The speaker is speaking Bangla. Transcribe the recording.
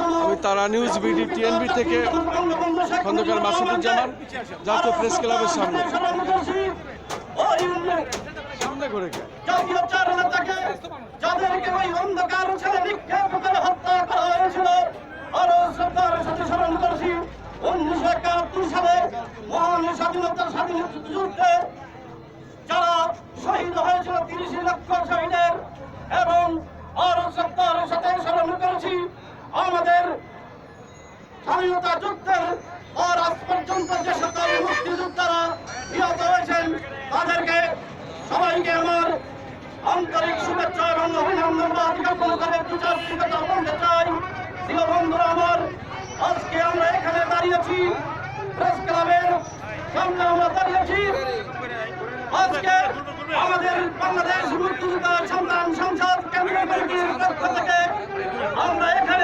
আমি তারা নিউজ বিডি টিএনবি থেকে খন্দকার মাসুদুজ্জামান, জাতীয় প্রেস ক্লাবের সামনে সামনে করে যাদেরকে ওই অন্ধকার ছেলে নিক্ষেপ করে হত্যা করা হয়েছিল, আরো শ্রদ্ধার সাথে স্মরণ করছি 1971 সালে মহান স্বাধীনতা যুদ্ধে যারা শহীদ হয়েছিল 30 লক্ষ শহীদের, এবং আরো শ্রদ্ধার সাথে স্মরণ করেছি আমাদের স্বাধীনতা যুদ্ধের আর আজ পর্যন্ত যে সকল মুক্তিযোদ্ধারা নিহত হয়েছেন তাদেরকে সবাইকে আমার আন্তরিক শুভেচ্ছা এবং অভিনন্দন জ্ঞাপন করে বিচার কথা বলতে চাই। প্রিয় বন্ধুরা আমার, আজকে আমরা এখানে দাঁড়িয়েছি, প্রেস ক্লাবের সামনে আমরা দাঁড়িয়েছি। আজকে আমাদের বাংলাদেশ মুক্তিযোদ্ধা সন্তান সংসদ কেন্দ্রীয় কমিটির পক্ষ থেকে আমরা এখানে